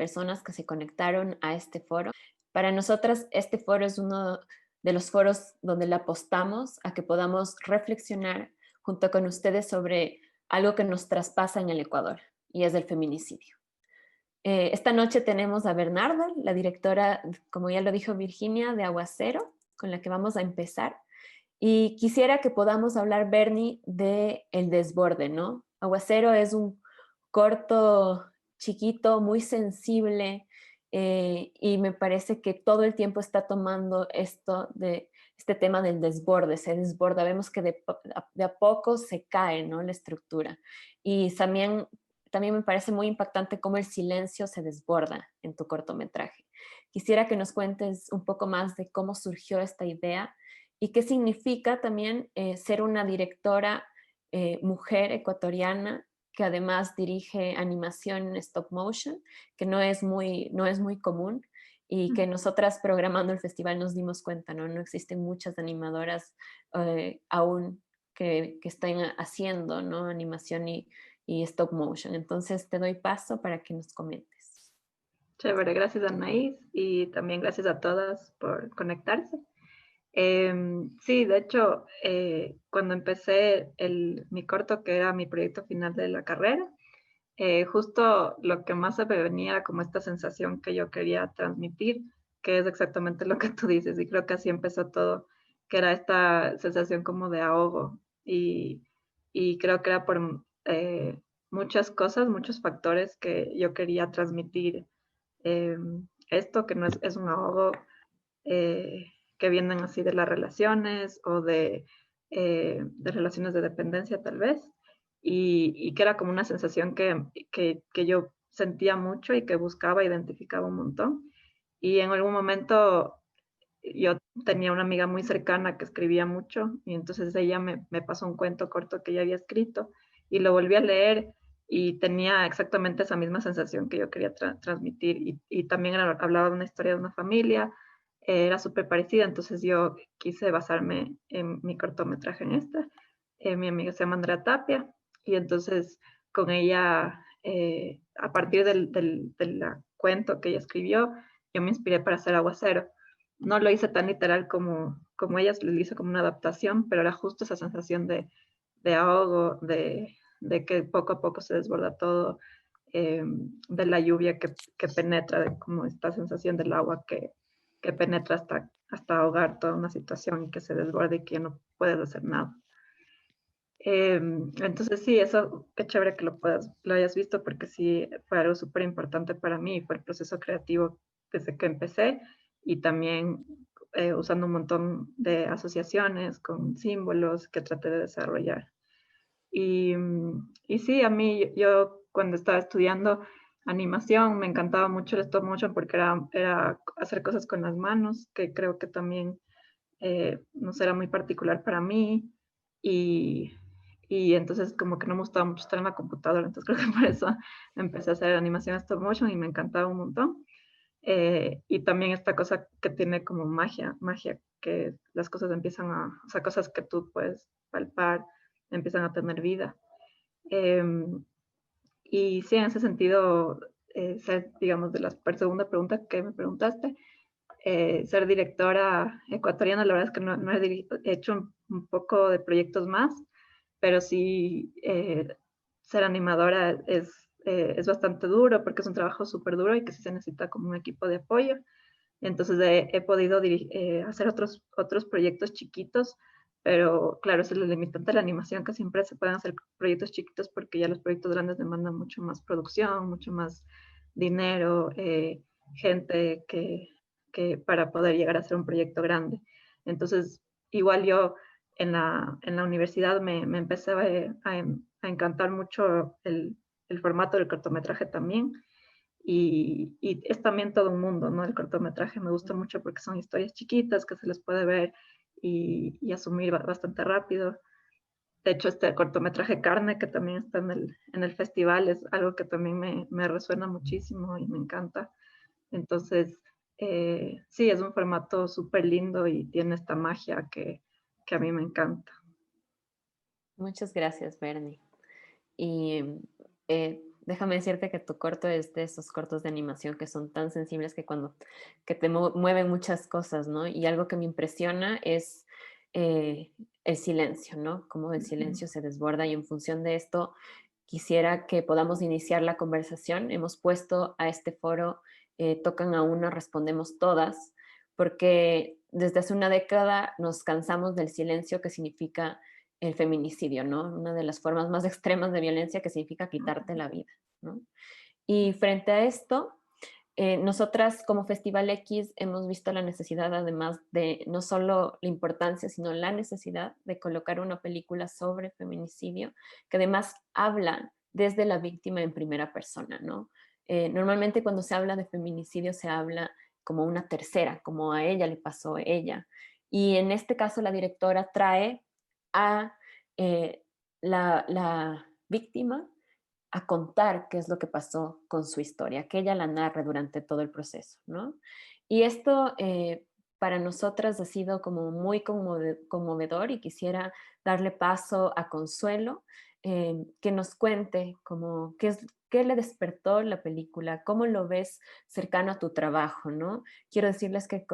personas que se conectaron a este foro. Para nosotras, este foro es uno de los foros donde le apostamos a que podamos reflexionar junto con ustedes sobre algo que nos traspasa en el Ecuador, y es el feminicidio. Esta noche tenemos a Bernarda, la directora, como ya lo dijo Virginia, de Aguacero, con la que vamos a empezar. Y quisiera que podamos hablar, Bernie, de El Desborde, ¿no? Aguacero es un corto, chiquito, muy sensible, y me parece que todo el tiempo está tomando este tema del desborde, se desborda, vemos que de a poco se cae, ¿no? La estructura. Y también me parece muy impactante cómo el silencio se desborda en tu cortometraje. Quisiera que nos cuentes un poco más de cómo surgió esta idea y qué significa también ser una directora mujer ecuatoriana que además dirige animación en stop motion, que no es muy común y que nosotras programando el festival nos dimos cuenta, ¿no? No existen muchas animadoras aún que estén haciendo, ¿no? Animación y stop motion. Entonces te doy paso para que nos comentes. Chévere, gracias Anaís y también gracias a todas por conectarse. Sí, de hecho, cuando empecé mi corto, que era mi proyecto final de la carrera, justo lo que más se me venía era como esta sensación que yo quería transmitir, que es exactamente lo que tú dices, y creo que así empezó todo, que era esta sensación como de ahogo, y creo que era por muchas cosas, muchos factores que yo quería transmitir eh, esto, que no es un ahogo que vienen así de las relaciones o de relaciones de dependencia tal vez, y que era como una sensación que yo sentía mucho y que buscaba, identificaba un montón. Y en algún momento yo tenía una amiga muy cercana que escribía mucho y entonces ella me pasó un cuento corto que ella había escrito y lo volví a leer y tenía exactamente esa misma sensación que yo quería transmitir y también hablaba de una historia de una familia, era súper parecida, entonces yo quise basarme en mi cortometraje en esta. Mi amiga se llama Andrea Tapia y entonces con ella, a partir del cuento que ella escribió, yo me inspiré para hacer Aguacero. No lo hice tan literal como ellas, lo hice como una adaptación, pero era justo esa sensación de ahogo, de que poco a poco se desborda todo, de la lluvia que penetra, de como esta sensación del agua que penetra hasta ahogar toda una situación y que se desborde y que ya no puedes hacer nada. Entonces sí, eso, qué chévere que lo hayas visto porque sí fue algo súper importante para mí, fue el proceso creativo desde que empecé y también usando un montón de asociaciones con símbolos que traté de desarrollar. Y sí, a mí, yo cuando estaba estudiando animación me encantaba mucho el stop motion porque era hacer cosas con las manos, que creo que también no sé, era muy particular para mí y, y entonces como que no me gustaba mucho estar en la computadora, entonces creo que por eso empecé a hacer animación stop motion y me encantaba un montón. Y también esta cosa que tiene como magia, que las cosas o sea, cosas que tú puedes palpar, empiezan a tener vida. Eh, y sí, en ese sentido, ser, digamos, de la segunda pregunta que me preguntaste, ser directora ecuatoriana, la verdad es que no he hecho un poco de proyectos más, pero sí ser animadora es bastante duro porque es un trabajo súper duro y que sí se necesita como un equipo de apoyo. Entonces he podido hacer otros proyectos chiquitos, pero claro, esa es la limitante de la animación, que siempre se pueden hacer proyectos chiquitos porque ya los proyectos grandes demandan mucho más producción, mucho más dinero, gente que para poder llegar a ser un proyecto grande. Entonces, igual yo en la universidad me empecé a encantar mucho el formato del cortometraje también y es también todo un mundo, ¿no? El cortometraje me gusta mucho porque son historias chiquitas que se les puede ver y asumir bastante rápido. De hecho, este cortometraje Carne, que también está en el festival, es algo que también me resuena muchísimo y me encanta. Entonces, sí, es un formato súper lindo y tiene esta magia que a mí me encanta. Muchas gracias, Bernie. Y eh, Déjame decirte que tu corto es de esos cortos de animación que son tan sensibles que cuando que te mueven muchas cosas, ¿no? Y algo que me impresiona es el silencio, ¿no? Cómo el Ujú. silencio se desborda y en función de esto quisiera que podamos iniciar la conversación. Hemos puesto a este foro Tocan a una, respondemos todas, porque desde hace una década nos cansamos del silencio que significa el feminicidio, ¿no? Una de las formas más extremas de violencia que significa quitarte la vida, ¿no? Y frente a esto, nosotras como Festival X hemos visto la necesidad, además de no solo la importancia, sino la necesidad de colocar una película sobre feminicidio que además habla desde la víctima en primera persona, ¿no? Normalmente cuando se habla de feminicidio se habla como una tercera, como a ella le pasó a ella. Y en este caso la directora trae a la víctima a contar qué es lo que pasó con su historia, que ella la narre durante todo el proceso, ¿no? Y esto para nosotras ha sido como muy conmovedor y quisiera darle paso a Consuelo, que nos cuente como qué le despertó la película, cómo lo ves cercano a tu trabajo, ¿no? Quiero decirles que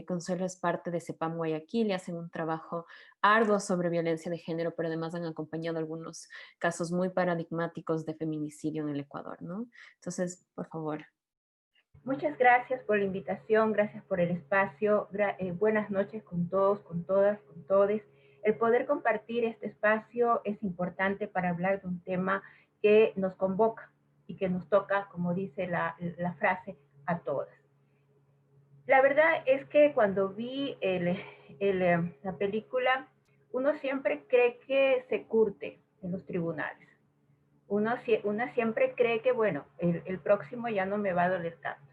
Consuelo es parte de CEPAM Guayaquil y hacen un trabajo arduo sobre violencia de género, pero además han acompañado algunos casos muy paradigmáticos de feminicidio en el Ecuador, ¿no? Entonces, por favor. Muchas gracias por la invitación, gracias por el espacio. Buenas noches con todos, con todas, con todes. El poder compartir este espacio es importante para hablar de un tema que nos convoca y que nos toca, como dice la frase, a todas. La verdad es que cuando vi la película, uno siempre cree que se curte en los tribunales. Una siempre cree que, bueno, el próximo ya no me va a doler tanto.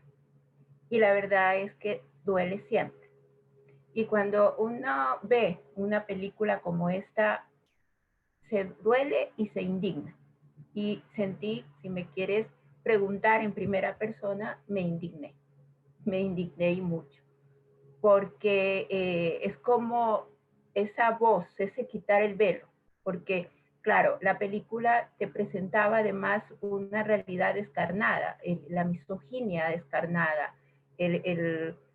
Y la verdad es que duele siempre. Y cuando uno ve una película como esta, se duele y se indigna. Y sentí, si me quieres preguntar en primera persona, me indigné y mucho, porque es como esa voz, ese quitar el velo, porque claro, la película te presentaba además una realidad descarnada, la misoginia descarnada,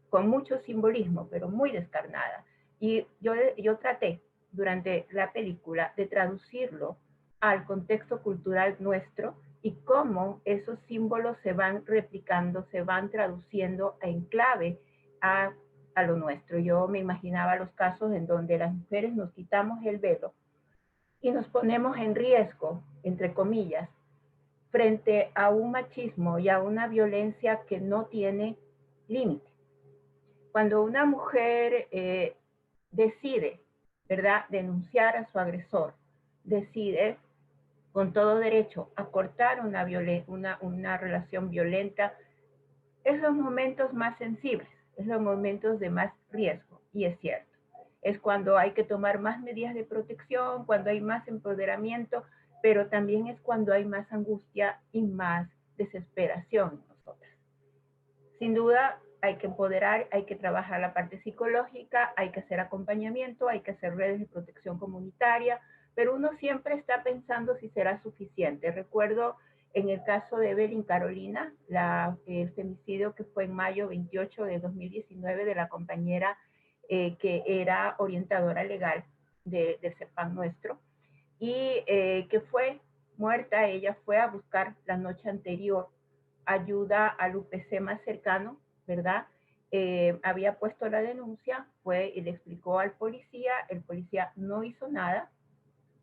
con mucho simbolismo, pero muy descarnada. Y yo traté durante la película de traducirlo al contexto cultural nuestro y cómo esos símbolos se van replicando, se van traduciendo en clave a, a lo nuestro. Yo me imaginaba los casos en donde las mujeres nos quitamos el velo y nos ponemos en riesgo, entre comillas, frente a un machismo y a una violencia que no tiene límite. Cuando una mujer decide, ¿verdad?, denunciar a su agresor, decide con todo derecho a cortar una relación violenta, es los momentos más sensibles, es los momentos de más riesgo, y es cierto. Es cuando hay que tomar más medidas de protección, cuando hay más empoderamiento, pero también es cuando hay más angustia y más desesperación en nosotras. Sin duda, hay que empoderar, hay que trabajar la parte psicológica, hay que hacer acompañamiento, hay que hacer redes de protección comunitaria, pero uno siempre está pensando si será suficiente. Recuerdo en el caso de Evelyn Carolina, el femicidio que fue en mayo 28 de 2019 de la compañera que era orientadora legal del CEPAM nuestro, y que fue muerta. Ella fue a buscar la noche anterior ayuda al UPC más cercano, ¿verdad? Había puesto la denuncia, fue y le explicó al policía, el policía no hizo nada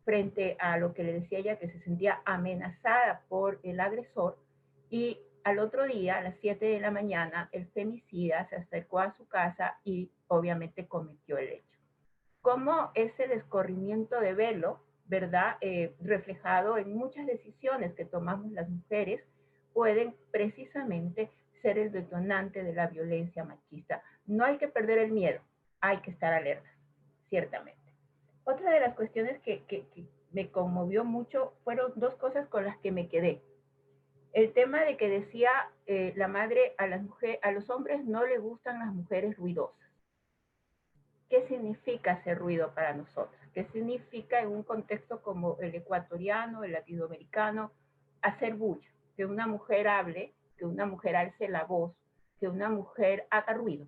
frente a lo que le decía ella, que se sentía amenazada por el agresor, y al otro día, a las 7 de la mañana, el femicida se acercó a su casa y obviamente cometió el hecho. Cómo ese descorrimiento de velo, ¿verdad? Reflejado en muchas decisiones que tomamos las mujeres, pueden precisamente ser el detonante de la violencia machista. No hay que perder el miedo, hay que estar alerta, ciertamente. Otra de las cuestiones que me conmovió mucho fueron dos cosas con las que me quedé. El tema de que decía la madre a los hombres no les gustan las mujeres ruidosas. ¿Qué significa hacer ruido para nosotros? ¿Qué significa en un contexto como el ecuatoriano, el latinoamericano, hacer bulla? que una mujer hable, que una mujer alce la voz, que una mujer haga ruido,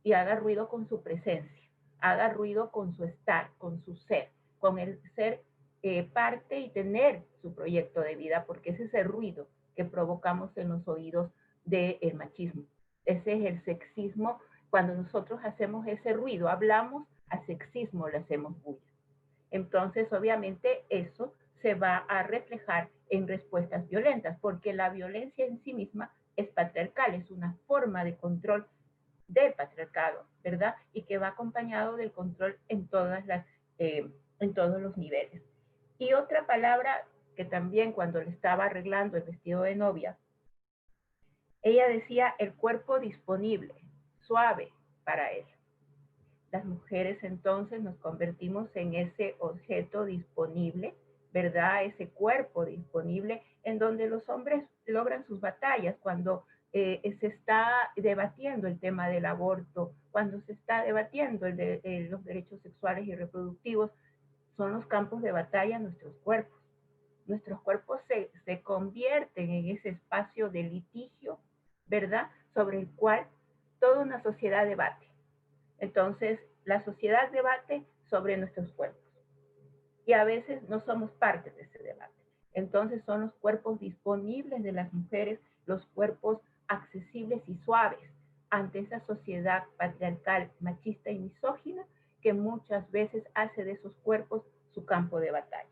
y haga ruido con su presencia, haga ruido con su estar, con su ser, con el ser parte y tener su proyecto de vida, porque ese es el ruido que provocamos en los oídos del machismo. Ese es el sexismo. Cuando nosotros hacemos ese ruido, hablamos, al sexismo le hacemos bulla. Entonces, obviamente, eso se va a reflejar en respuestas violentas, porque la violencia en sí misma es patriarcal, es una forma de control del patriarcado, ¿verdad? Y que va acompañado del control en en todos los niveles. Y otra palabra que también cuando le estaba arreglando el vestido de novia, ella decía el cuerpo disponible, suave para él. Las mujeres entonces nos convertimos en ese objeto disponible, ¿verdad? Ese cuerpo disponible en donde los hombres logran sus batallas cuando se está debatiendo el tema del aborto, cuando se está debatiendo los derechos sexuales y reproductivos, son los campos de batalla nuestros cuerpos. Nuestros cuerpos se convierten en ese espacio de litigio, ¿verdad? Sobre el cual toda una sociedad debate. Entonces, la sociedad debate sobre nuestros cuerpos y a veces no somos parte de ese debate. Entonces, son los cuerpos disponibles de las mujeres, los cuerpos accesibles y suaves ante esa sociedad patriarcal, machista y misógina que muchas veces hace de esos cuerpos su campo de batalla.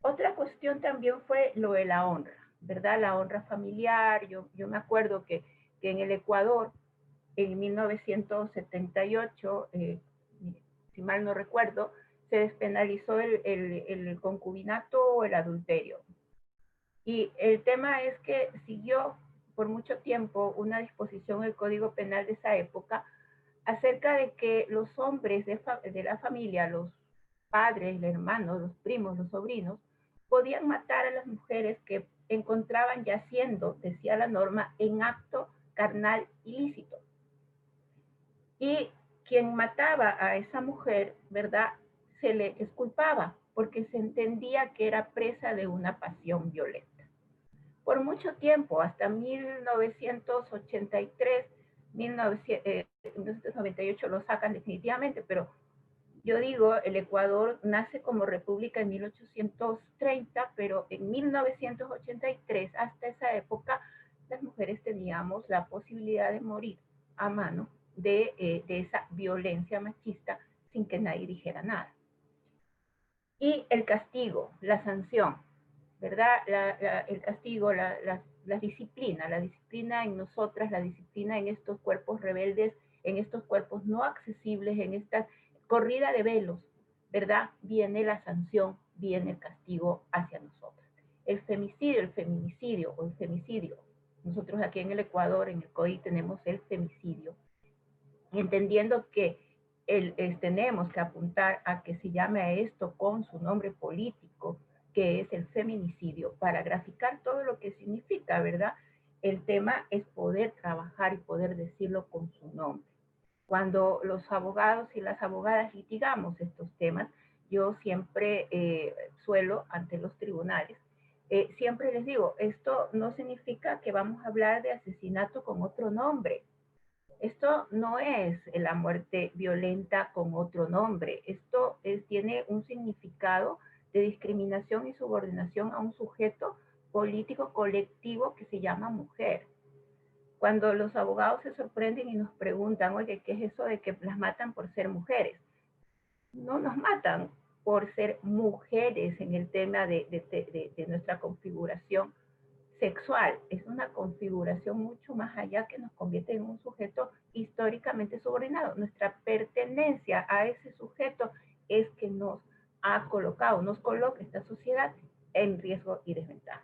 Otra cuestión también fue lo de la honra, ¿verdad? La honra familiar. Yo me acuerdo que en el Ecuador, en 1978, si mal no recuerdo, se despenalizó el concubinato o el adulterio. Y el tema es que siguió por mucho tiempo una disposición del Código Penal de esa época acerca de que los hombres de la familia, los padres, los hermanos, los primos, los sobrinos, podían matar a las mujeres que encontraban yaciendo, decía la norma, en acto carnal ilícito. Y quien mataba a esa mujer, ¿verdad? Se le exculpaba porque se entendía que era presa de una pasión violenta. Por mucho tiempo, hasta 1983, 1998 lo sacan definitivamente, pero yo digo, el Ecuador nace como república en 1830, pero en 1983, hasta esa época, las mujeres teníamos la posibilidad de morir a mano de esa violencia machista sin que nadie dijera nada. Y el castigo, la sanción, ¿verdad? El castigo, la disciplina en nosotras, la disciplina en estos cuerpos rebeldes, en estos cuerpos no accesibles, en esta corrida de velos, ¿verdad? Viene la sanción, viene el castigo hacia nosotras. El femicidio, el feminicidio o el femicidio. Nosotros aquí en el Ecuador, en el COI, tenemos el femicidio, entendiendo que tenemos que apuntar a que se llame a esto con su nombre político, que es el feminicidio, para graficar todo lo que significa, ¿verdad? El tema es poder trabajar y poder decirlo con su nombre. Cuando los abogados y las abogadas litigamos estos temas, yo siempre suelo, ante los tribunales, siempre les digo, esto no significa que vamos a hablar de asesinato con otro nombre. Esto no es la muerte violenta con otro nombre. Esto tiene un significado de discriminación y subordinación a un sujeto político colectivo que se llama mujer. Cuando los abogados se sorprenden y nos preguntan, oye, ¿qué es eso de que las matan por ser mujeres? No nos matan por ser mujeres en el tema de nuestra configuración sexual. Es una configuración mucho más allá que nos convierte en un sujeto históricamente subordinado. Nuestra pertenencia a ese sujeto es que nos coloca esta sociedad en riesgo y desventaja.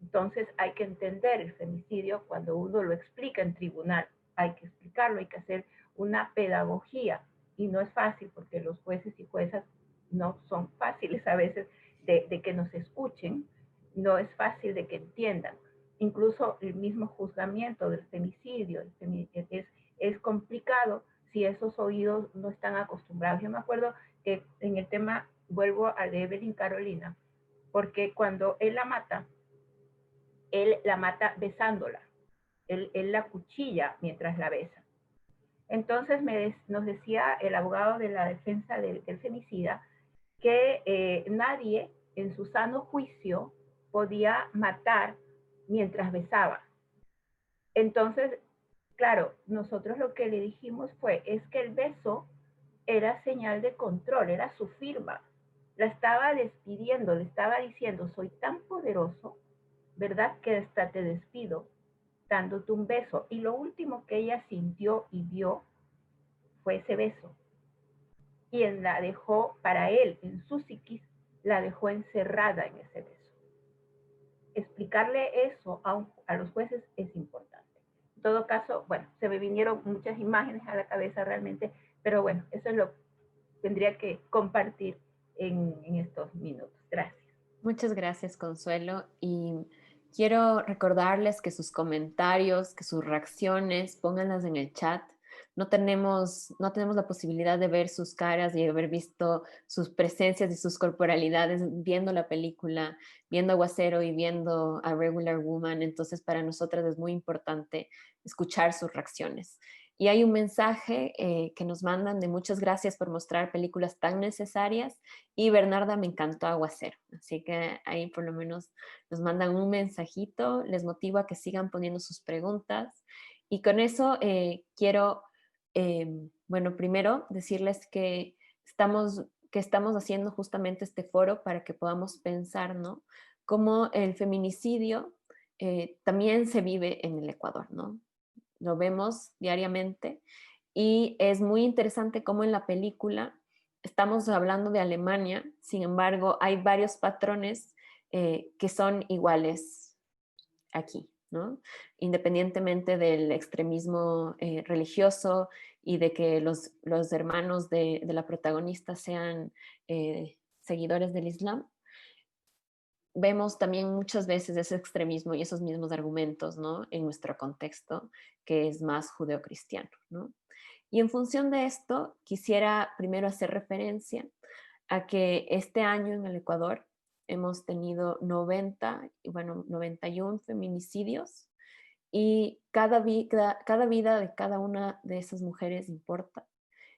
Entonces hay que entender el femicidio cuando uno lo explica en tribunal. Hay que explicarlo, hay que hacer una pedagogía. Y no es fácil porque los jueces y juezas no son fáciles a veces de que nos escuchen, no es fácil de que entiendan. Incluso el mismo juzgamiento del femicidio es complicado si esos oídos no están acostumbrados. Yo me acuerdo que en el tema, vuelvo al de Evelyn Carolina, porque cuando él la mata, él la mata besándola. Él la cuchilla mientras la besa. Entonces nos decía el abogado de la defensa del femicida que nadie en su sano juicio podía matar mientras besaba. Entonces, claro, nosotros lo que le dijimos es que el beso era señal de control, era su firma. La estaba despidiendo, le estaba diciendo, soy tan poderoso, ¿verdad? Que hasta te despido dándote un beso. Y lo último que ella sintió y vio fue ese beso. Y él la dejó, para él, en su psiquis, la dejó encerrada en ese beso. Explicarle eso a los jueces es importante. En todo caso, bueno, se me vinieron muchas imágenes a la cabeza realmente, pero bueno, eso es lo que tendría que compartir en estos minutos. Gracias. Muchas gracias, Consuelo. Y quiero recordarles que sus comentarios, que sus reacciones, pónganlas en el chat. No tenemos la posibilidad de ver sus caras y haber visto sus presencias y sus corporalidades viendo la película, viendo Aguacero y viendo a Regular Woman. Entonces, para nosotras es muy importante escuchar sus reacciones. Y hay un mensaje que nos mandan de muchas gracias por mostrar películas tan necesarias. Y Bernarda, me encantó Aguacero. Así que ahí por lo menos nos mandan un mensajito, les motiva a que sigan poniendo sus preguntas. Y con eso quiero, bueno, primero decirles que estamos haciendo justamente este foro para que podamos pensar, ¿no? Cómo el feminicidio también se vive en el Ecuador, ¿no? Lo vemos diariamente y es muy interesante cómo en la película estamos hablando de Alemania, sin embargo hay varios patrones que son iguales aquí, ¿no? Independientemente del extremismo religioso y de que los hermanos de la protagonista sean seguidores del Islam, vemos también muchas veces ese extremismo y esos mismos argumentos, ¿no? En nuestro contexto, que es más judeocristiano, ¿no? Y en función de esto, quisiera primero hacer referencia a que este año en el Ecuador hemos tenido 91 feminicidios y cada vida de cada una de esas mujeres importa.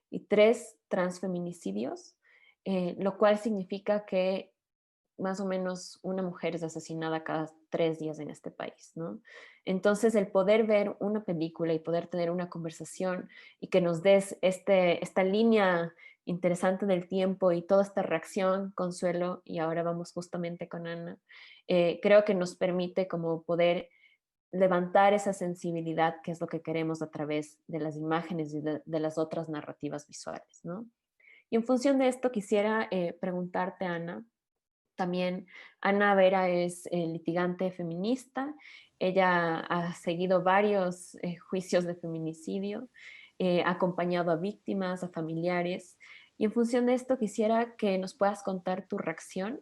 Y 3 transfeminicidios, lo cual significa que más o menos una mujer es asesinada cada 3 días en este país, ¿no? Entonces, el poder ver una película y poder tener una conversación y que nos des esta línea interesante del tiempo y toda esta reacción, Consuelo, y ahora vamos justamente con Ana, creo que nos permite como poder levantar esa sensibilidad, que es lo que queremos a través de las imágenes y de las otras narrativas visuales, ¿no? Y en función de esto quisiera preguntarte, Ana, también Ana Vera es litigante feminista. Ella ha seguido varios juicios de feminicidio, ha acompañado a víctimas, a familiares. Y en función de esto quisiera que nos puedas contar tu reacción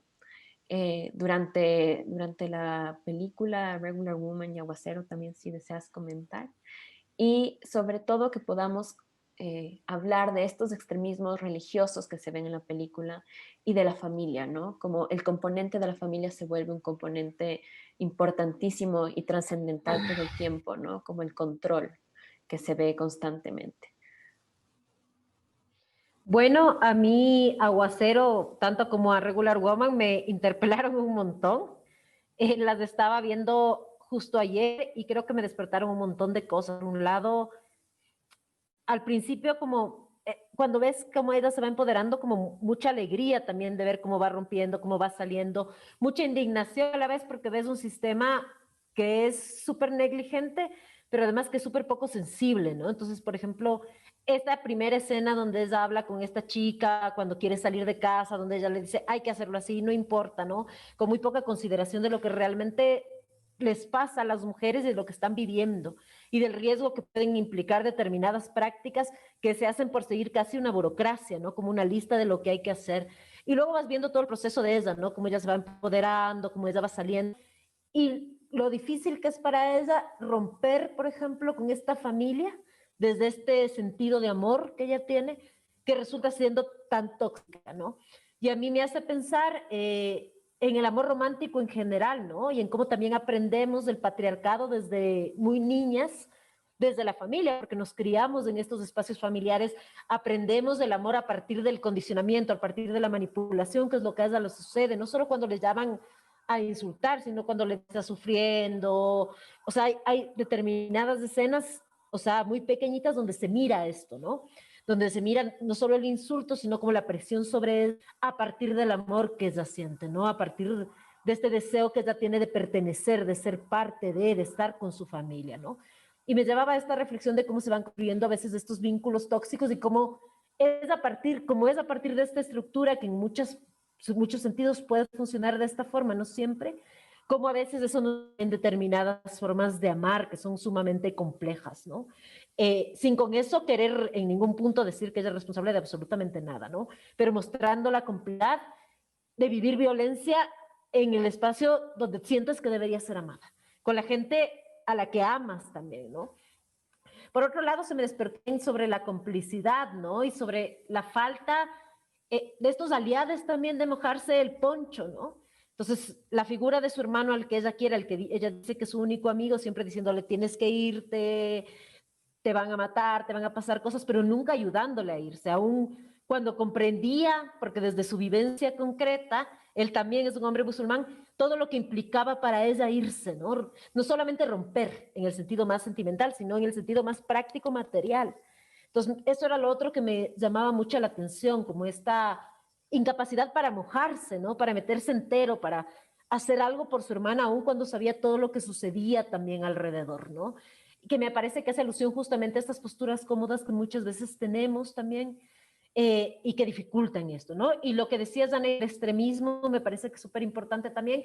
durante la película Regular Woman y Aguacero, también si deseas comentar. Y sobre todo que podamos hablar de estos extremismos religiosos que se ven en la película y de la familia, ¿no? Como el componente de la familia se vuelve un componente importantísimo y trascendental todo el tiempo, ¿no? Como el control que se ve constantemente. Bueno, a mí Aguacero, tanto como a Regular Woman, me interpelaron un montón. Las estaba viendo justo ayer y creo que me despertaron un montón de cosas. Por un lado, al principio como cuando ves cómo ella se va empoderando, como mucha alegría también de ver cómo va rompiendo, cómo va saliendo, mucha indignación a la vez porque ves un sistema que es súper negligente, pero además que es súper poco sensible, ¿no? Entonces, por ejemplo, esta primera escena donde ella habla con esta chica cuando quiere salir de casa, donde ella le dice, hay que hacerlo así, no importa, ¿no? Con muy poca consideración de lo que realmente les pasa a las mujeres y de lo que están viviendo y del riesgo que pueden implicar determinadas prácticas que se hacen por seguir casi una burocracia, ¿no? Como una lista de lo que hay que hacer. Y luego vas viendo todo el proceso de ella, ¿no? Cómo ella se va empoderando, cómo ella va saliendo. Y lo difícil que es para ella romper, por ejemplo, con esta familia, desde este sentido de amor que ella tiene, que resulta siendo tan tóxica, ¿no? Y a mí me hace pensar en el amor romántico en general, ¿no? Y en cómo también aprendemos del patriarcado desde muy niñas, desde la familia, porque nos criamos en estos espacios familiares, aprendemos del amor a partir del condicionamiento, a partir de la manipulación, que es lo que a ella les sucede, no solo cuando les llaman a insultar, sino cuando le está sufriendo. O sea, hay determinadas escenas, o sea, muy pequeñitas donde se mira esto, ¿no? Donde se mira no solo el insulto, sino como la presión sobre él a partir del amor que ella siente, ¿no? A partir de este deseo que ella tiene de pertenecer, de ser parte de estar con su familia, ¿no? Y me llevaba a esta reflexión de cómo se van construyendo a veces estos vínculos tóxicos y cómo es a partir, como es a partir de esta estructura que en muchos sentidos puede funcionar de esta forma, no siempre, como a veces eso no en determinadas formas de amar que son sumamente complejas, ¿no? Sin con eso querer en ningún punto decir que ella es responsable de absolutamente nada, ¿no? Pero mostrando la complejidad de vivir violencia en el espacio donde sientes que debería ser amada, con la gente a la que amas también, ¿no? Por otro lado, se me despertó sobre la complicidad, ¿no? Y sobre la falta de estos aliados también de mojarse el poncho, ¿no? Entonces, la figura de su hermano al que ella quiere, al que ella dice que es su único amigo, siempre diciéndole, tienes que irte, te van a matar, te van a pasar cosas, pero nunca ayudándole a irse, aún cuando comprendía, porque desde su vivencia concreta, él también es un hombre musulmán, todo lo que implicaba para ella irse, ¿no? No solamente romper en el sentido más sentimental, sino en el sentido más práctico, material. Entonces, eso era lo otro que me llamaba mucho la atención, como esta incapacidad para mojarse, ¿no? Para meterse entero, para hacer algo por su hermana, aun cuando sabía todo lo que sucedía también alrededor, ¿no? Que me parece que hace alusión justamente a estas posturas cómodas que muchas veces tenemos también y que dificultan esto, ¿no? Y lo que decías, Ana, el extremismo, me parece que es súper importante también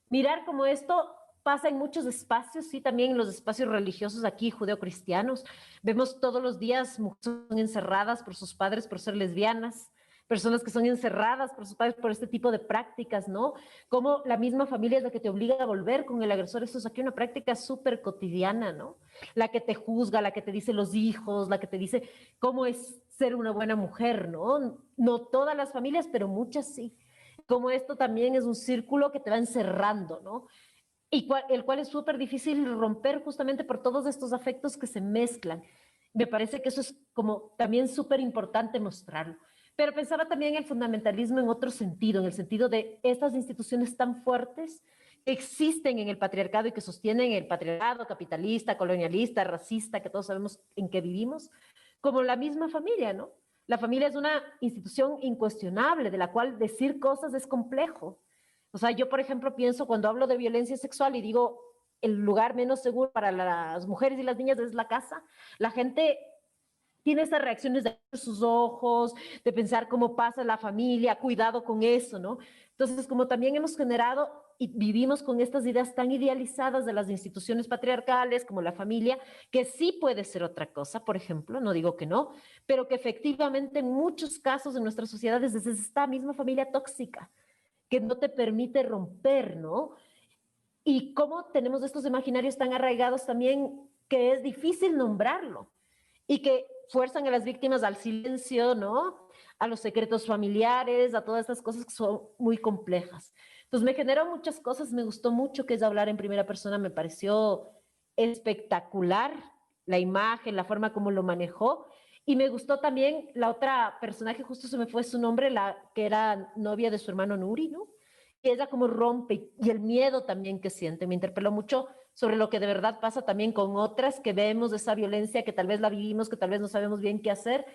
mirar cómo esto pasa en muchos espacios, sí, también en los espacios religiosos aquí, judeocristianos. Vemos todos los días mujeres son encerradas por sus padres por ser lesbianas, personas que son encerradas por sus padres por este tipo de prácticas, ¿no? Como la misma familia es la que te obliga a volver con el agresor. Eso es aquí una práctica súper cotidiana, ¿no? La que te juzga, la que te dice los hijos, la que te dice cómo es ser una buena mujer, ¿no? No todas las familias, pero muchas sí. Como esto también es un círculo que te va encerrando, ¿no? Y el cual es súper difícil romper justamente por todos estos afectos que se mezclan. Me parece que eso es como también súper importante mostrarlo. Pero pensaba también el fundamentalismo en otro sentido, en el sentido de estas instituciones tan fuertes que existen en el patriarcado y que sostienen el patriarcado capitalista, colonialista, racista, que todos sabemos en qué vivimos, como la misma familia, ¿no? La familia es una institución incuestionable de la cual decir cosas es complejo. O sea, yo, por ejemplo, pienso cuando hablo de violencia sexual y digo el lugar menos seguro para las mujeres y las niñas es la casa, la gente tiene esas reacciones de sus ojos, de pensar cómo pasa la familia, cuidado con eso, ¿no? Entonces, como también hemos generado y vivimos con estas ideas tan idealizadas de las instituciones patriarcales como la familia, que sí puede ser otra cosa, por ejemplo, no digo que no, pero que efectivamente en muchos casos en nuestras sociedades es esta misma familia tóxica que no te permite romper, ¿no? Y cómo tenemos estos imaginarios tan arraigados también que es difícil nombrarlo y que fuerzan a las víctimas al silencio, ¿no? A los secretos familiares, a todas estas cosas que son muy complejas. Entonces me generó muchas cosas, me gustó mucho que es hablar en primera persona, me pareció espectacular la imagen, la forma como lo manejó. Y me gustó también la otra personaje, justo se me fue su nombre, la que era novia de su hermano Nuri, ¿no? Y ella como rompe y el miedo también que siente. Me interpeló mucho sobre lo que de verdad pasa también con otras que vemos esa violencia, que tal vez la vivimos, que tal vez no sabemos bien qué hacer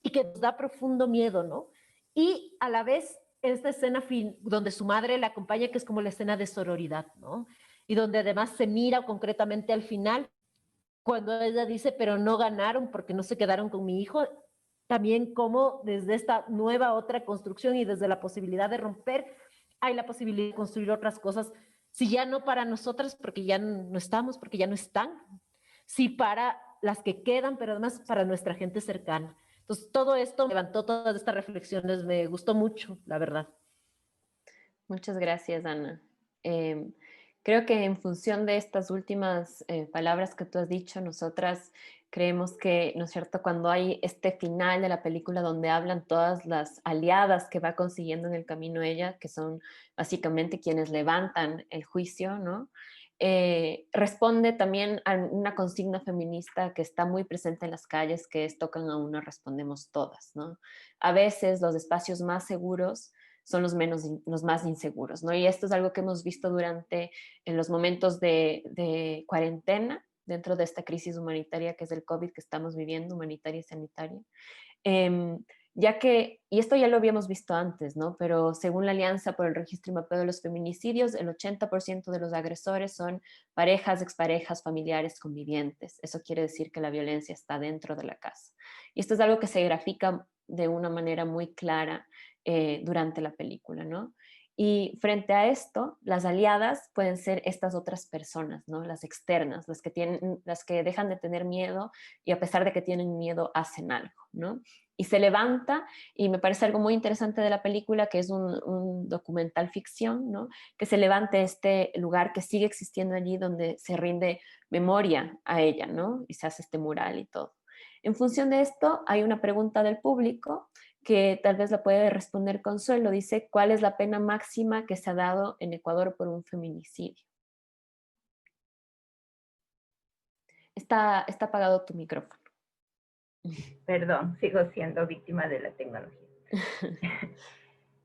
y que nos da profundo miedo, ¿no? Y a la vez esta escena donde su madre la acompaña, que es como la escena de sororidad, ¿no? Y donde además se mira concretamente al final, cuando ella dice, pero no ganaron porque no se quedaron con mi hijo, también como desde esta nueva otra construcción y desde la posibilidad de romper, hay la posibilidad de construir otras cosas, si ya no para nosotras, porque ya no estamos, porque ya no están, sí para las que quedan, pero además para nuestra gente cercana. Entonces, todo esto me levantó todas estas reflexiones, me gustó mucho, la verdad. Muchas gracias, Ana. Creo que en función de estas últimas palabras que tú has dicho, nosotras Creemos que, ¿no es cierto?, cuando hay este final de la película donde hablan todas las aliadas que va consiguiendo en el camino ella, que son básicamente quienes levantan el juicio, ¿no? Responde también a una consigna feminista que está muy presente en las calles, que es tocan a una, respondemos todas, ¿no? A veces los espacios más seguros son los más inseguros, ¿no? Y esto es algo que hemos visto durante en los momentos de cuarentena, dentro de esta crisis humanitaria que es el COVID que estamos viviendo, humanitaria y sanitaria. Eh, ya que, y esto ya lo habíamos visto antes, ¿no? Pero según la Alianza por el Registro y Mapeo de los Feminicidios, el 80% de los agresores son parejas, exparejas, familiares, convivientes. Eso quiere decir que la violencia está dentro de la casa. Y esto es algo que se grafica de una manera muy clara durante la película, ¿no? Y frente a esto, las aliadas pueden ser estas otras personas, ¿no? Las externas, las que dejan de tener miedo y a pesar de que tienen miedo hacen algo, ¿no? Y se levanta, y me parece algo muy interesante de la película, que es un documental ficción, ¿no? Que se levante este lugar que sigue existiendo allí donde se rinde memoria a ella, ¿no? Y se hace este mural y todo. En función de esto, hay una pregunta del público que tal vez la puede responder Consuelo. Dice, ¿cuál es la pena máxima que se ha dado en Ecuador por un feminicidio? Está apagado tu micrófono. Perdón, sigo siendo víctima de la tecnología.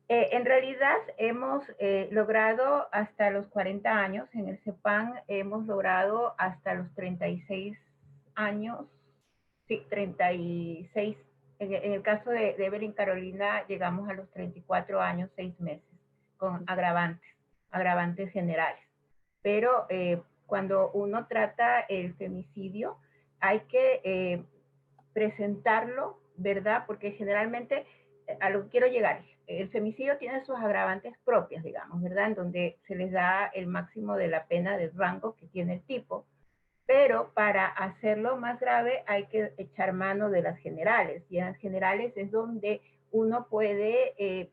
En realidad hemos logrado hasta los 40 años, en el CEPAN hemos logrado hasta los 36 años, sí, 36. En el caso de Evelyn Carolina llegamos a los 34 años, 6 meses, con agravantes generales. Pero cuando uno trata el femicidio, hay que presentarlo, ¿verdad? Porque generalmente a lo que quiero llegar, el femicidio tiene sus agravantes propias, digamos, ¿verdad? En donde se les da el máximo de la pena del rango que tiene el tipo, pero para hacerlo más grave hay que echar mano de las generales, y en las generales es donde uno puede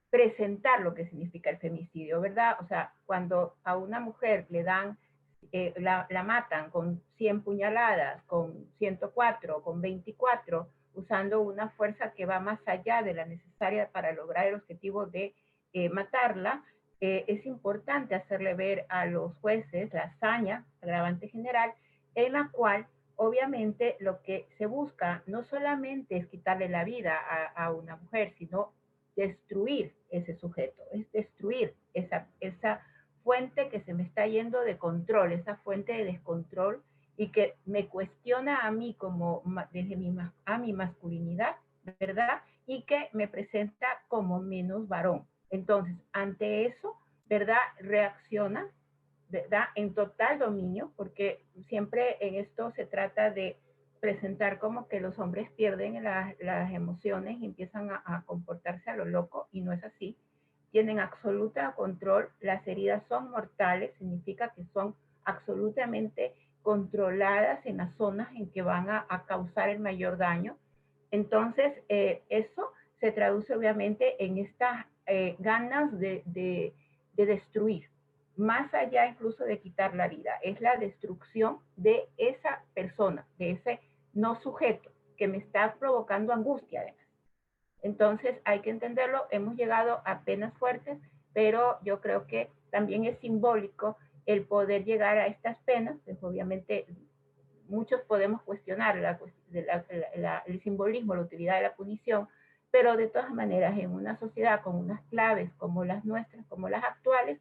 presentar lo que significa el femicidio, ¿verdad? O sea, cuando a una mujer le dan, la matan con 100 puñaladas, con 104, con 24, usando una fuerza que va más allá de la necesaria para lograr el objetivo de matarla, es importante hacerle ver a los jueces la hazaña, agravante general, en la cual obviamente lo que se busca no solamente es quitarle la vida a una mujer, sino destruir ese sujeto, es destruir esa fuente que se me está yendo de control, esa fuente de descontrol y que me cuestiona a mí como desde a mi masculinidad, ¿verdad? Y que me presenta como menos varón. Entonces, ante eso, ¿verdad? Reacciona, ¿verdad? En total dominio, porque siempre en esto se trata de presentar como que los hombres pierden las emociones y empiezan a comportarse a lo loco, y no es así. Tienen absoluta control, las heridas son mortales, significa que son absolutamente controladas en las zonas en que van a causar el mayor daño. Entonces, eso se traduce obviamente en estas ganas de destruir, más allá incluso de quitar la vida, es la destrucción de esa persona, de ese no sujeto que me está provocando angustia además. Entonces hay que entenderlo, hemos llegado a penas fuertes, pero yo creo que también es simbólico el poder llegar a estas penas, pues obviamente muchos podemos cuestionar el simbolismo, la utilidad de la punición, pero de todas maneras en una sociedad con unas claves como las nuestras, como las actuales,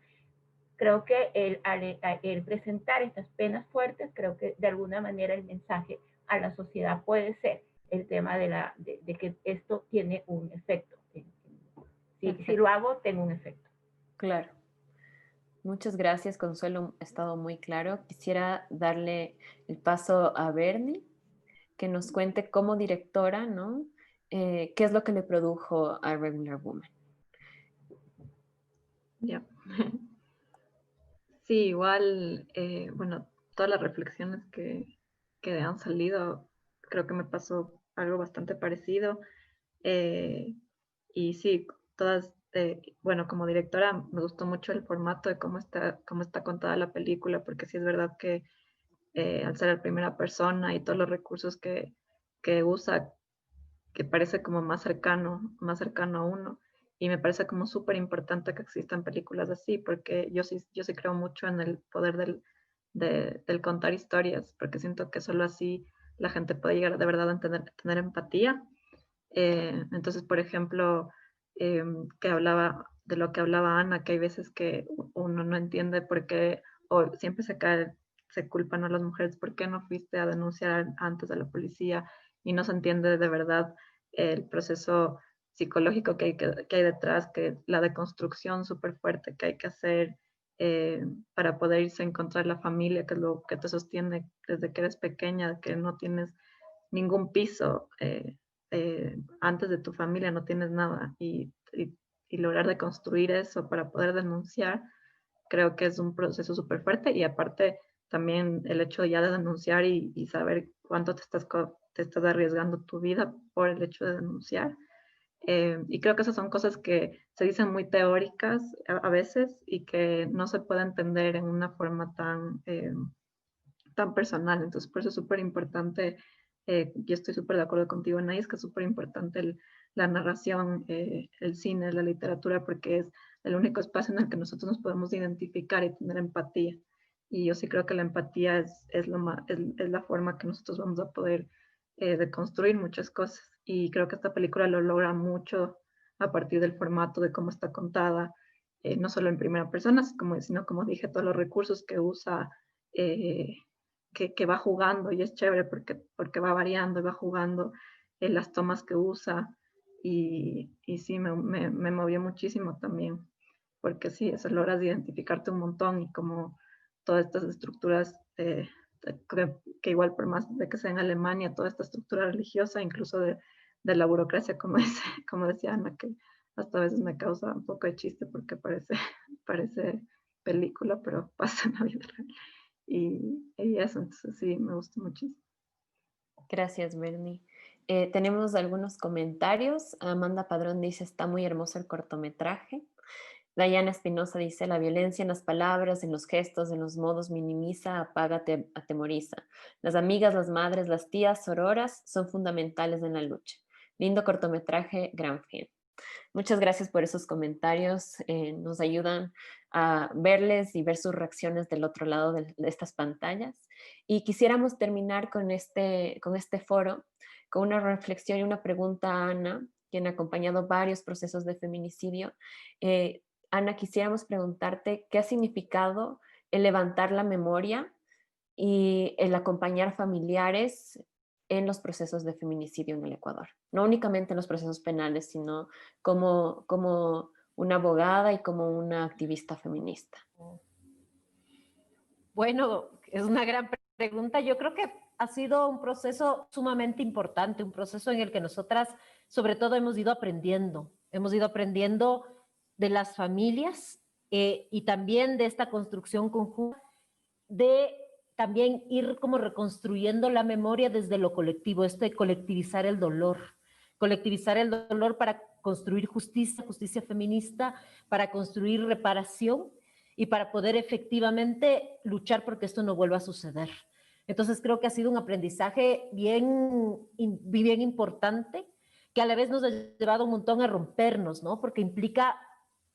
creo que el presentar estas penas fuertes, creo que de alguna manera el mensaje a la sociedad puede ser el tema de que esto tiene un efecto. Si lo hago, tengo un efecto. Claro. Muchas gracias, Consuelo. Ha estado muy claro. Quisiera darle el paso a Bernie, que nos cuente como directora, ¿no? ¿Qué es lo que le produjo a Regular Woman? Ya. Sí, igual, bueno, todas las reflexiones que han salido, creo que me pasó algo bastante parecido. Y sí, todas, bueno, como directora me gustó mucho el formato de cómo está contada la película, porque sí es verdad que al ser en primera persona y todos los recursos que usa, que parece como más cercano a uno. Y me parece como súper importante que existan películas así, porque yo sí creo mucho en el poder del contar historias, porque siento que solo así la gente puede llegar de verdad a tener empatía. Entonces, por ejemplo, que hablaba de lo que hablaba Ana, que hay veces que uno no entiende por qué, o siempre se culpan a las mujeres, ¿por qué no fuiste a denunciar antes a la policía? Y no se entiende de verdad el proceso psicológico que hay detrás, que la deconstrucción súper fuerte que hay que hacer para poder irse a encontrar la familia, que es lo que te sostiene desde que eres pequeña, que no tienes ningún piso. Antes de tu familia no tienes nada y lograr de construir eso para poder denunciar, creo que es un proceso súper fuerte y aparte también el hecho ya de denunciar y saber cuánto te estás arriesgando tu vida por el hecho de denunciar. Y creo que esas son cosas que se dicen muy teóricas a veces y que no se puede entender en una forma tan personal. Entonces, por eso es súper importante, yo estoy súper de acuerdo contigo, Anaís, que es súper importante la narración, el cine, la literatura, porque es el único espacio en el que nosotros nos podemos identificar y tener empatía. Y yo sí creo que la empatía es la forma que nosotros vamos a poder deconstruir muchas cosas. Y creo que esta película lo logra mucho a partir del formato de cómo está contada, no solo en primera persona, sino como dije, todos los recursos que usa, eh, que va jugando y es chévere porque va variando y va jugando en las tomas que usa y sí, me movió muchísimo también, porque sí, eso logras identificarte un montón y como todas estas estructuras, que igual por más de que sea en Alemania, toda esta estructura religiosa, incluso de la burocracia, como decía Ana, que hasta a veces me causa un poco de chiste porque parece película, pero pasa en la vida real. Y eso, entonces sí, me gustó muchísimo. Gracias, Bernie. Tenemos algunos comentarios. Amanda Padrón dice, está muy hermoso el cortometraje. Dayana Espinosa dice, la violencia en las palabras, en los gestos, en los modos minimiza, apaga, atemoriza. Las amigas, las madres, las tías, sororas son fundamentales en la lucha. Lindo cortometraje, gran film. Muchas gracias por esos comentarios. Nos ayudan a verles y ver sus reacciones del otro lado de estas pantallas. Y quisiéramos terminar con este foro con una reflexión y una pregunta a Ana, quien ha acompañado varios procesos de feminicidio. Ana, quisiéramos preguntarte qué ha significado el levantar la memoria y el acompañar familiares en los procesos de feminicidio en el Ecuador. No únicamente en los procesos penales, sino como una abogada y como una activista feminista. Bueno, es una gran pregunta. Yo creo que ha sido un proceso sumamente importante, un proceso en el que nosotras, sobre todo, hemos ido aprendiendo de las familias y también de esta construcción conjunta, de también ir como reconstruyendo la memoria desde lo colectivo, esto de colectivizar el dolor para construir justicia feminista, para construir reparación y para poder efectivamente luchar porque esto no vuelva a suceder. Entonces creo que ha sido un aprendizaje bien importante, que a la vez nos ha llevado un montón a rompernos, ¿no? Porque implica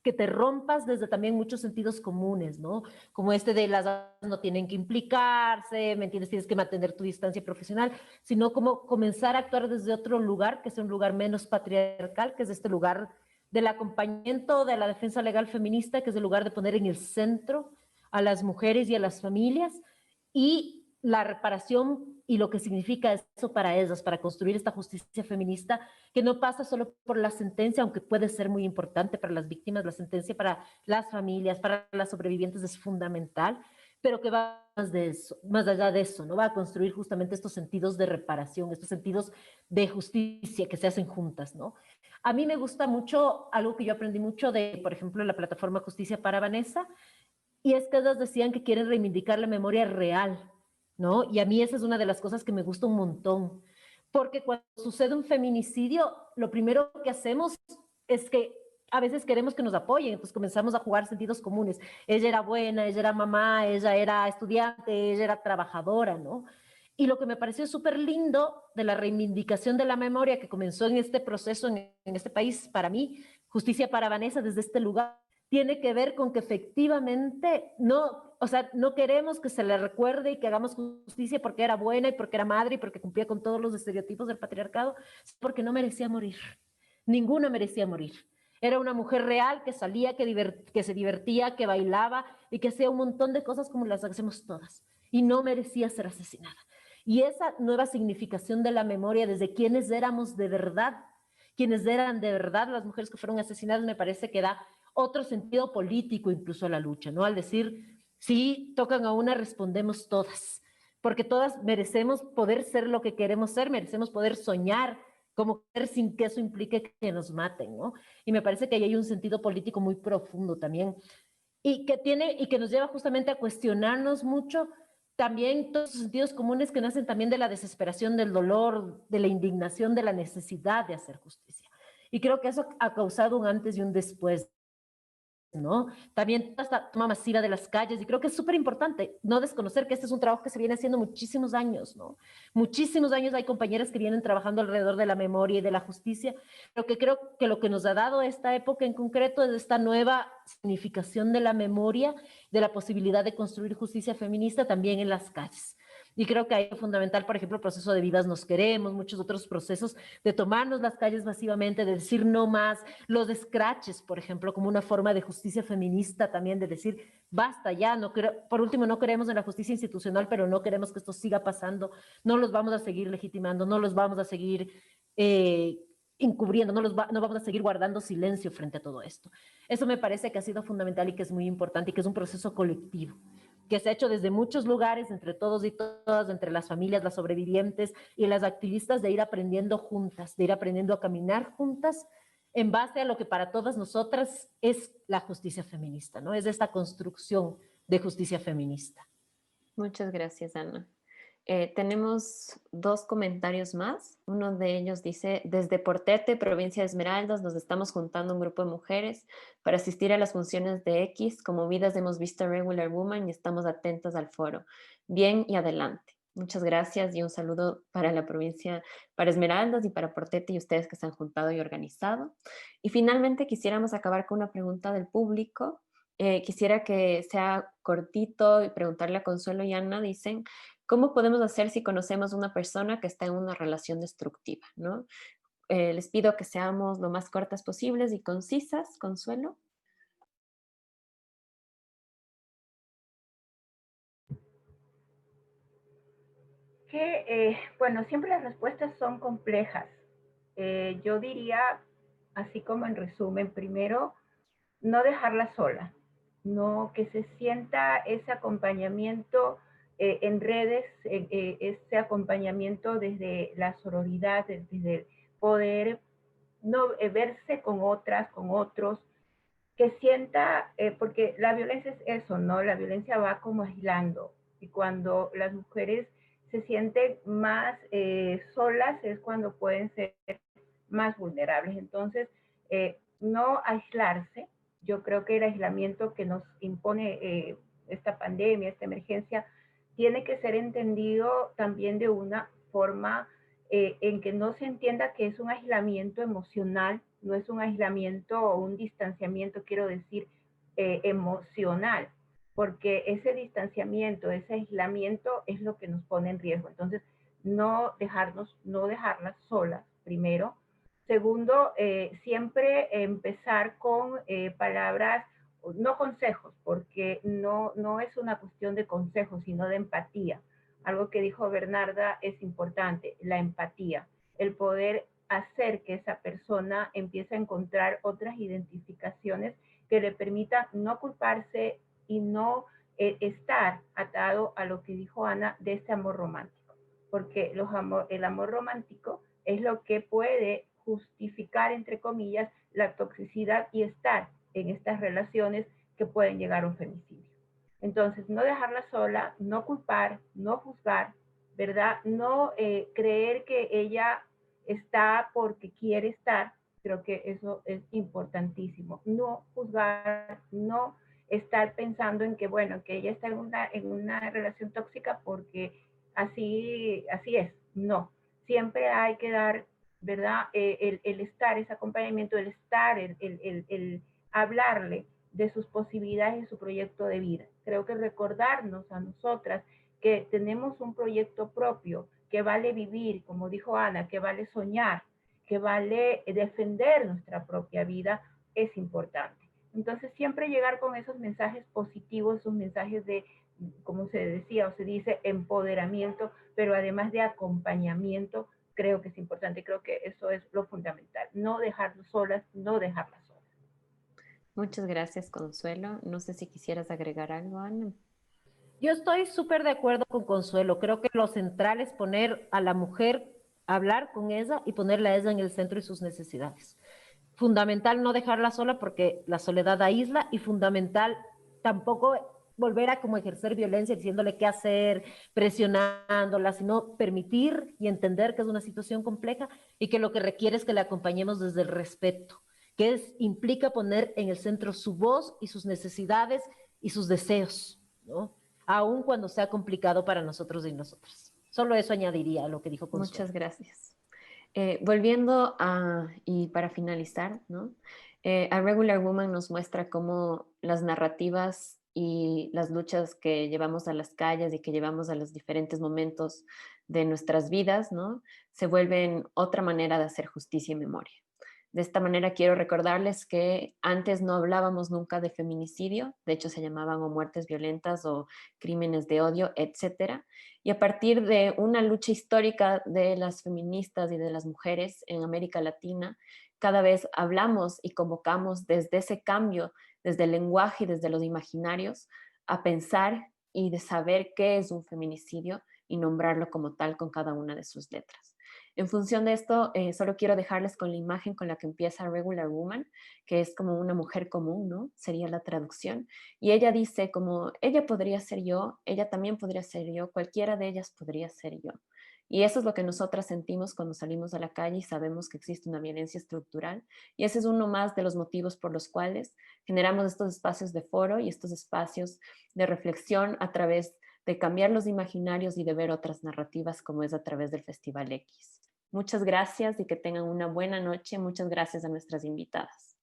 que te rompas desde también muchos sentidos comunes, ¿no? Como este de las no tienen que implicarse, ¿me entiendes? Tienes que mantener tu distancia profesional, sino como comenzar a actuar desde otro lugar, que es un lugar menos patriarcal, que es este lugar del acompañamiento, de la defensa legal feminista, que es el lugar de poner en el centro a las mujeres y a las familias, y la reparación y lo que significa eso para ellas, para construir esta justicia feminista, que no pasa solo por la sentencia, aunque puede ser muy importante para las víctimas, la sentencia para las familias, para las sobrevivientes es fundamental, pero que va más allá de eso, ¿no? Va a construir justamente estos sentidos de reparación, estos sentidos de justicia que se hacen juntas, ¿no? A mí me gusta mucho algo que yo aprendí mucho de, por ejemplo, la plataforma Justicia para Vanessa, y es que ellas decían que quieren reivindicar la memoria real, ¿no? Y a mí esa es una de las cosas que me gusta un montón, porque cuando sucede un feminicidio, lo primero que hacemos es que a veces queremos que nos apoyen, entonces comenzamos a jugar sentidos comunes. Ella era buena, ella era mamá, ella era estudiante, ella era trabajadora, ¿no? Y lo que me pareció súper lindo de la reivindicación de la memoria que comenzó en este proceso, en este país, para mí, Justicia para Vanessa, desde este lugar, tiene que ver con que efectivamente no, o sea, no queremos que se le recuerde y que hagamos justicia porque era buena y porque era madre y porque cumplía con todos los estereotipos del patriarcado, porque no merecía morir. Ninguna merecía morir. Era una mujer real que salía, que se divertía, que bailaba y que hacía un montón de cosas como las hacemos todas. Y no merecía ser asesinada. Y esa nueva significación de la memoria desde quienes éramos de verdad, quienes eran de verdad las mujeres que fueron asesinadas, me parece que da otro sentido político incluso a la lucha, ¿no? Al decir, sí, tocan a una, respondemos todas, porque todas merecemos poder ser lo que queremos ser, merecemos poder soñar como ser sin que eso implique que nos maten, ¿no? Y me parece que ahí hay un sentido político muy profundo también y que nos lleva justamente a cuestionarnos mucho también todos esos sentidos comunes que nacen también de la desesperación, del dolor, de la indignación, de la necesidad de hacer justicia. Y creo que eso ha causado un antes y un después, ¿no? También toda esta toma masiva de las calles, y creo que es súper importante no desconocer que este es un trabajo que se viene haciendo muchísimos años, ¿no? Muchísimos años hay compañeras que vienen trabajando alrededor de la memoria y de la justicia, pero que creo que lo que nos ha dado esta época en concreto es esta nueva significación de la memoria, de la posibilidad de construir justicia feminista también en las calles. Y creo que hay fundamental, por ejemplo, el proceso de Vivas Nos Queremos, muchos otros procesos de tomarnos las calles masivamente, de decir no más, los scratches, por ejemplo, como una forma de justicia feminista también, de decir basta ya, no por último, no creemos en la justicia institucional, pero no queremos que esto siga pasando, no los vamos a seguir legitimando, no los vamos a seguir encubriendo, no vamos a seguir guardando silencio frente a todo esto. Eso me parece que ha sido fundamental y que es muy importante y que es un proceso colectivo que se ha hecho desde muchos lugares, entre todos y todas, entre las familias, las sobrevivientes y las activistas, de ir aprendiendo juntas, de ir aprendiendo a caminar juntas en base a lo que para todas nosotras es la justicia feminista, ¿no? Es esta construcción de justicia feminista. Muchas gracias, Ana. Tenemos dos comentarios más. Uno de ellos dice, desde Portete, provincia de Esmeraldas, nos estamos juntando un grupo de mujeres para asistir a las funciones de X. Como vidas hemos visto a Regular Woman y estamos atentas al foro. Bien y adelante. Muchas gracias y un saludo para la provincia, para Esmeraldas y para Portete y ustedes que se han juntado y organizado. Y finalmente quisiéramos acabar con una pregunta del público. Quisiera que sea cortito y preguntarle a Consuelo y Ana, dicen, ¿cómo podemos hacer si conocemos una persona que está en una relación destructiva, ¿no? Les pido que seamos lo más cortas posibles y concisas, Consuelo. Bueno, siempre las respuestas son complejas. Yo diría, así como en resumen, primero, no dejarla sola, no que se sienta ese acompañamiento en redes, ese acompañamiento desde la sororidad, desde poder no verse con otras, con otros, que sienta, porque la violencia es eso, ¿no? La violencia va como aislando y cuando las mujeres se sienten más solas es cuando pueden ser más vulnerables. Entonces, no aislarse. Yo creo que el aislamiento que nos impone esta pandemia, esta emergencia, tiene que ser entendido también de una forma en que no se entienda que es un aislamiento emocional, no es un aislamiento o un distanciamiento, quiero decir, emocional, porque ese distanciamiento, ese aislamiento es lo que nos pone en riesgo. Entonces, no dejarlas solas, primero. Segundo, siempre empezar con palabras, no consejos, porque no es una cuestión de consejos, sino de empatía. Algo que dijo Bernarda es importante, la empatía, el poder hacer que esa persona empiece a encontrar otras identificaciones que le permitan no culparse y no estar atado a lo que dijo Ana de este amor romántico, porque el amor romántico es lo que puede justificar, entre comillas, la toxicidad y estar en estas relaciones que pueden llegar a un femicidio. Entonces, no dejarla sola, no culpar, no juzgar, ¿verdad? No creer que ella está porque quiere estar, Creo que eso es importantísimo. No juzgar, no estar pensando en que, bueno, que ella está en una relación tóxica porque así es. No, siempre hay que dar, ¿verdad? El estar, ese acompañamiento, el estar, el hablarle de sus posibilidades y su proyecto de vida. Creo que recordarnos a nosotras que tenemos un proyecto propio, que vale vivir, como dijo Ana, que vale soñar, que vale defender nuestra propia vida, es importante. Entonces, siempre llegar con esos mensajes positivos, esos mensajes de, como se decía o se dice, empoderamiento, pero además de acompañamiento, creo que es importante. Creo que eso es lo fundamental. No dejarlas solas, no dejarlas solas. Muchas gracias, Consuelo. No sé si quisieras agregar algo, Ana. Yo estoy súper de acuerdo con Consuelo. Creo que lo central es poner a la mujer, hablar con ella y ponerla a ella en el centro de sus necesidades. Fundamental no dejarla sola porque la soledad aísla, y fundamental tampoco volver a como ejercer violencia diciéndole qué hacer, presionándola, sino permitir y entender que es una situación compleja y que lo que requiere es que la acompañemos desde el respeto, implica poner en el centro su voz y sus necesidades y sus deseos, ¿no? Aun cuando sea complicado para nosotros y nosotras. Solo eso añadiría a lo que dijo Consuelo. Muchas gracias. Volviendo y para finalizar, ¿no? A Regular Woman nos muestra cómo las narrativas y las luchas que llevamos a las calles y que llevamos a los diferentes momentos de nuestras vidas, ¿no? Se vuelven otra manera de hacer justicia y memoria. De esta manera quiero recordarles que antes no hablábamos nunca de feminicidio, de hecho se llamaban o muertes violentas o crímenes de odio, etcétera. Y a partir de una lucha histórica de las feministas y de las mujeres en América Latina, cada vez hablamos y convocamos desde ese cambio, desde el lenguaje y desde los imaginarios, a pensar y de saber qué es un feminicidio y nombrarlo como tal con cada una de sus letras. En función de esto, solo quiero dejarles con la imagen con la que empieza Regular Woman, que es como una mujer común, ¿no? Sería la traducción. Y ella dice como, ella podría ser yo, ella también podría ser yo, cualquiera de ellas podría ser yo. Y eso es lo que nosotras sentimos cuando salimos a la calle y sabemos que existe una violencia estructural. Y ese es uno más de los motivos por los cuales generamos estos espacios de foro y estos espacios de reflexión a través de cambiar los imaginarios y de ver otras narrativas como es a través del Festival X. Muchas gracias y que tengan una buena noche. Muchas gracias a nuestras invitadas.